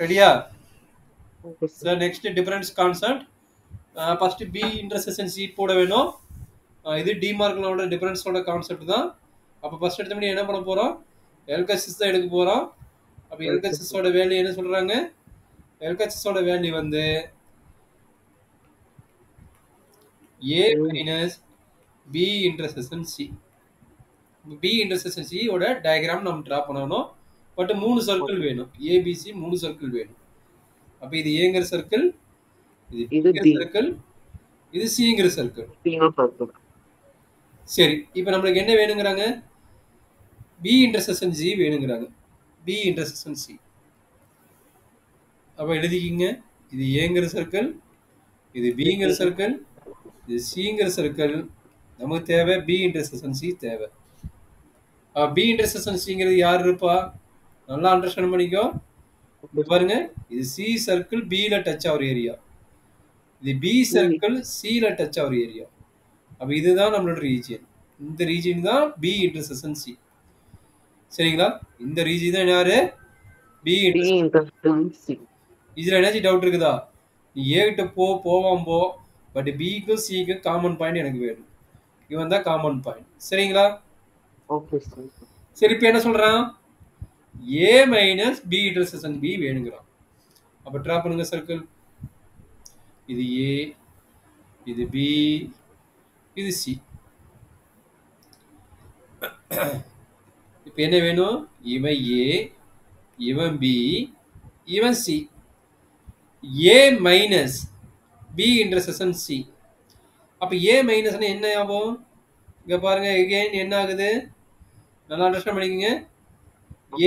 ரெடியா? Okay So sir. next difference concept. First B intersection C போட வேணும். இது D மார்க்லோட டிஃபரன்ஸோட கான்செப்ட் தான். அப்ப ஃபர்ஸ்ட் எடுத்த மணி என்ன பண்ண போறோம்? LHS தான் எடுக்க போறோம். அப்ப LHS ஓட வேல்யூ என்ன சொல்றாங்க? LHS ஓட வேல்யூ வந்து A minus B intersection C. B intersection C ஓட டயகிராம் நம்ம டிரா பண்ணனும். பட் 3 சர்க்கிள் வேணும். ABC 3 சர்க்கிள் வேணும். அப்ப இது Aங்கற சர்க்கிள், இது Bங்கற சர்க்கிள், இது Cங்கற சர்க்கிள். சரி, இப்போ நமக்கு என்ன வேணும்ங்கறாங்க? B intersection C வேணும்ங்கறாங்க. B intersection C. அப்ப எழுதிக்கிங்க. இது Aங்கற சர்க்கிள், இது Bங்கற சர்க்கிள், இது Cங்கற சர்க்கிள். நமக்கு தேவை B intersection C தேவை. B intersection Cங்கிறது யார் இருப்பா? நல்லா அண்டர்ஸ்டாண்ட் பண்ணிக்கோ. பாருங்க, இது C சர்க்கிள் B ல டச் ஆவற ஏரியா. இது B சர்க்கிள் C ல டச் ஆவற ஏரியா. அப்ப இதுதான் நம்மளோட ரீஜியன். இந்த ரீஜியன் தான் B intersection C. சரிங்களா? இந்த ரீஜியன் தான் யாரு? B intersection C. இதுல ஏதாச்சும் டவுட் இருக்குதா? நீ A கிட்ட போவாம் போ. பட் B க்கு C க்கு காமன் பாயிண்ட் எனக்கு வேணும். இவன் தான் காமன் பாயிண்ட். சரிங்களா? Okay sir. சரி, இப்போ என்ன சொல்றான்? A minus B intersection B வேணும்ங்கறான். அப்ப டிரா பண்ணுங்க சர்க்கிள். இது A, இது B, இது C. இப்போ என்ன வேணும்? இவன் A, இவன் B, இவன் C. A minus B intersection C. அப்ப A minus என்ன ஆகும்? இங்க பாருங்க, again என்ன ஆகுது? நல்லா அண்டர்ஸ்டாண்ட் பண்ணிக்கங்க.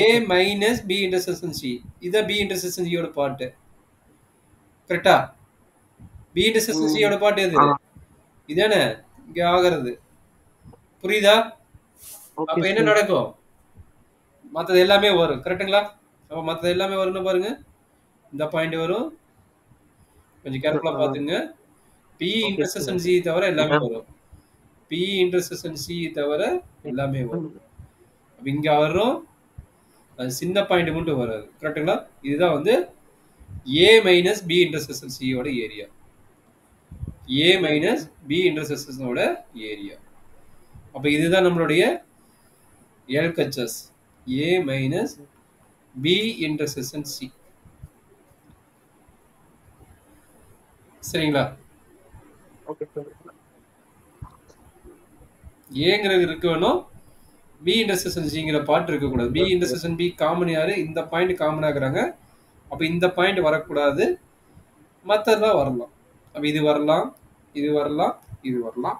A minus B intersection C. இத B intersection C யோட பார்ட். கரெக்ட்டா? B intersection C யோட பார்ட் எது? இதானே இங்க ஆகிறது. புரியுதா? அப்ப என்ன நடக்கும்? மத்தது எல்லாமே வரும். கரெக்ட்டுங்களா? அப்ப மத்தது எல்லாமே வரும்னு பாருங்க. இந்த பாயிண்ட் வரும். கொஞ்சம் கேர்ஃபுல்லா பாத்துங்க. P intersection C தவிர எல்லாமே வரும். P intersection C தவிர எல்லாமே வரும். அப்ப இங்க வரும். அது சின்ன பாயிண்ட் மட்டும் வராது. கரெக்ட்டுங்களா? இதுதான் வந்து A minus B intersection C ஓட area. A minus B intersection ஓட ஏரியா. அப்ப இதுதான் நம்மளுடைய LHS. A minus B intersection C. சரிங்களா? Okay sir. Aங்கிறது இருக்க வேணும். B intersection Cங்கிற பார்ட் இருக்க கூடாது. B intersection B காமன் யாரு? இந்த பாயிண்ட் காமன் ஆகுறாங்க. அப்ப இந்த பாயிண்ட் வரக்கூடாது. மத்ததெல்லாம் வரலாம். அப்ப இது வரலாம், இது வரலாம், இது வரலாம்.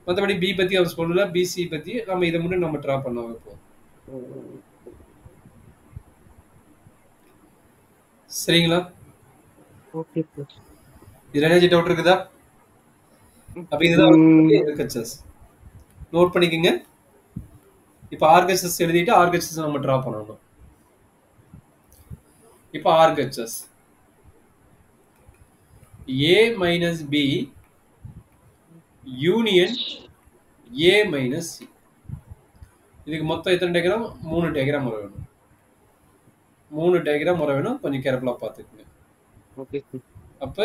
மத்தபடி B பத்தி அவர் சொல்லல, BC பத்தி நம்ம இத மட்டும் நம்ம டிரா பண்ண போறோம். சரிங்களா? Okay sir. இதுல ஏதாச்சும் டவுட் இருக்குதா? அப்ப இதுதான் RHS. நோட் பண்ணிக்கங்க. இப்ப RHS எழுதிட்டு RHS நம்ம டிரா பண்ணணும். இப்ப RHS A minus B union A minus C. இதுக்கு மொத்தம் எத்தனை டயகிராம்? 3 டயகிராம் வர வேணும். 3 டயகிராம் வர வேணும். கொஞ்சம் கேர்ஃபுல்லா பாத்துக்கங்க. Okay sir. அப்ப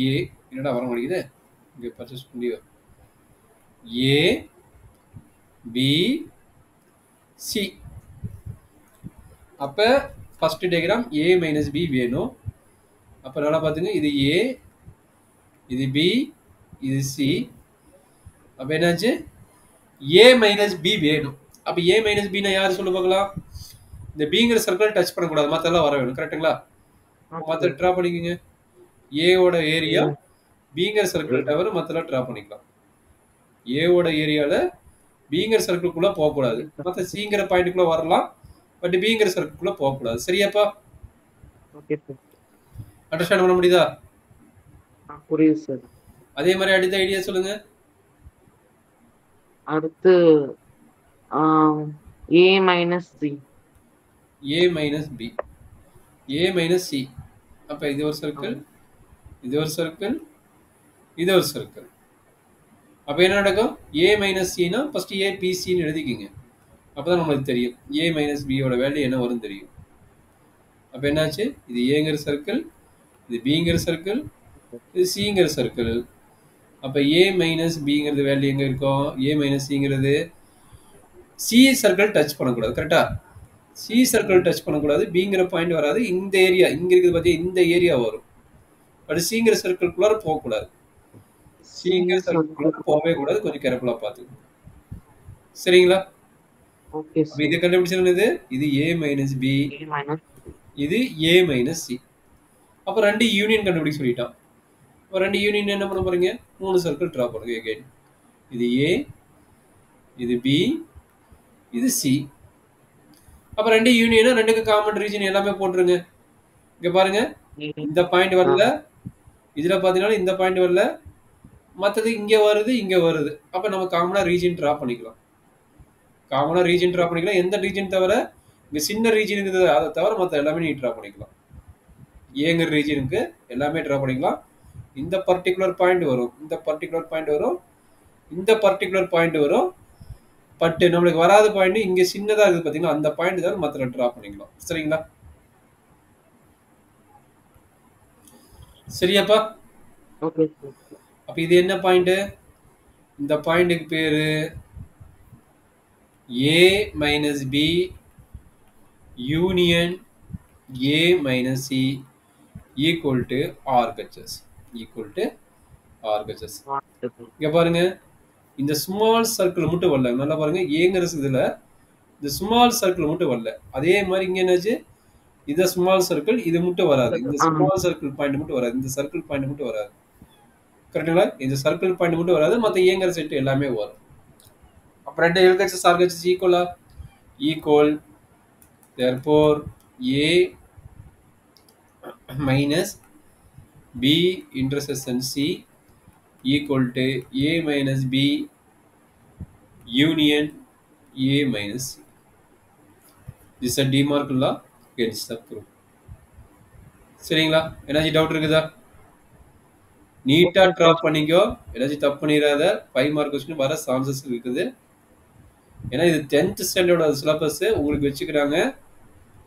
A என்னடா வர மாட்டேங்குது? இங்க பர்ச்சேஸ் பண்ணியோ. A B C. அப்ப first diagram A minus B வேணும். அப்ப நல்லா பாத்துங்க. இது A, இது B, இது C. அப்ப என்னாச்சு? A minus B வேணும். அப்ப A minus B னா யாரு சொல்ல பார்க்கலாம்? இந்த Bங்கற சர்க்கிள் டச் பண்ண கூடாது. மத்தெல்லாம் வர வேணும். கரெக்ட்டுங்களா? மத்த டிரா பண்ணிக்கங்க. A ஓட ஏரியா Bங்கற சர்க்கிள் தவிர மத்தெல்லாம் டிரா பண்ணிக்கலாம். A ஓட ஏரியால Bங்கற சர்க்கிள்குள்ள போக கூடாது. மத்த Cங்கற பாயிண்ட்க்குள்ள வரலாம். பட் Bங்கற சர்க்கிள்குள்ள போக கூடாது. சரியாப்பா? Okay sir. அண்டர்ஸ்டாண்ட் பண்ண முடியுதா? புரியுது சார். அதே மாதிரி அடுத்த ஐடியா சொல்லுங்க. அடுத்து A minus C. A minus B. A minus C. அப்ப இது ஒரு சர்க்கிள், இது ஒரு சர்க்கிள், இது ஒரு சர்க்கிள். அப்ப என்ன நடக்கும்? A minus C னா ஃபர்ஸ்ட் A P C ன்னு எழுதிக்கங்க. அப்பதான் நமக்கு தெரியும் A minus B யோட வேல்யூ என்ன வரும் தெரியும். அப்ப என்னாச்சு? இது ஏங்கிற சர்க்கிள், இது பிங்கிற சர்க்கிள், இது சிங்கிற சர்க்கிள். அப்ப ஏ மைனஸ் பிங்கிறது வேல்யூ எங்க இருக்கும்? ஏ மைனஸ் சிங்கிறது சி சர்க்கிள் டச் பண்ணக்கூடாது. கரெக்டா? சி சர்க்கிள் டச் பண்ணக்கூடாது. பிங்கிற பாயிண்ட் வராது. இந்த ஏரியா இங்க இருக்குது பாத்தியா, இந்த ஏரியா வரும். பட் சிங்கிற சர்க்கிள்குள்ளார போகக்கூடாது. சிங்கிற சர்க்கிள்குள்ளார போகவே கூடாது. கொஞ்சம் கேர்ஃபுல்லா பார்த்துக்கணும். சரிங்களா? ஓகே அப்ப இது கண்டுபிடிச்சது இது ஏ மைனஸ் பி, இது ஏ மைனஸ் சி. அப்ப ரெண்டு யூனியன் கண்டுபிடிக்க சொல்லிட்டான். அப்ப ரெண்டு யூனியன் என்ன பண்ண போறீங்க? 3 சர்க்கிள் டிரா பண்ணுங்க again. இது ஏ, இது பி, இது சி. அப்ப ரெண்டு யூனியனா ரெண்டுக்கு காமன் ரீஜன் எல்லாமே போட்டுருங்க. இங்க பாருங்க, இந்த பாயிண்ட் வரல, இதுல பாத்தீங்கன்னா இந்த பாயிண்ட் வரல, மத்தது இங்க வருது, இங்க வருது. அப்ப நம்ம காமனா ரீஜன் டிரா பண்ணிக்கலாம். காமனா ரீஜன் டிரா பண்ணிக்கலாம். எந்த ரீஜன் தவிர இங்க சின்ன ரீஜன் இருக்குது அதை தவிர மத்த எல்லாமே நீ டிரா பண்ணிக்கலாம். ஏங்கிற ரீஜனுக்கு எல்லாமே டிரா பண்ணிக்கலாம். இந்த பர்டிகுலர் பாயிண்ட் வரும், இந்த பர்டிகுலர் பாயிண்ட் வரும், இந்த பர்டிகுலர் பாயிண்ட் வரும். பட் நம்மளுக்கு வராத பாயிண்ட் இங்க சின்னதா இருக்குது பாத்தீங்கன்னா, அந்த பாயிண்ட் தான் மத்த டிரா பண்ணிக்கலாம். சரிங்களா? சரியாப்பா? ஓகே. அப்ப இது என்ன பாயிண்ட்? இந்த பாயிண்ட்க்கு பேரு A minus B union A minus C equal to RHS. Equal to RHS. இங்க பாருங்க, இந்த ஸ்மால் சர்க்கிள் மட்டும் வரல. நல்லா பாருங்க, ஏங்கிற இதுல இந்த ஸ்மால் சர்க்கிள் மட்டும் வரல. அதே மாதிரி இங்க என்னாச்சு, இது ஸ்மால் சர்க்கிள், இது மட்டும் வராது. இந்த ஸ்மால் சர்க்கிள் பாயிண்ட் மட்டும் வராது. இந்த சர்க்கிள் பாயிண்ட் மட்டும் வராது. கரெக்டுங்களா? இந்த சர்க்கிள் பாயிண்ட் மட்டும் வராது. மத்த ஏங்கிற செட் எல்லாமே வரும். அப்ப ரெண்டு எல்ஹெச்எஸ் ஆர்ஹெச்எஸ் ஈக்குவலா? Equal. therefore a minus b intersection c equal to a minus b union a minus c. This is a DeMark law against the proof. சரிங்களா? ஏதாச்சும் டவுட் இருக்குதா? நீட்டா ட்ராப் பண்ணிக்கோ. ஏதாச்சும் தப்பு பண்ணிடாத. 5 மார்க் கொஸ்டின் வர சான்சஸ் இருக்குது. ஏன்னா இது 10th ஸ்டாண்டர்டோட சிலபஸ் உங்களுக்கு வச்சுக்கிறாங்க.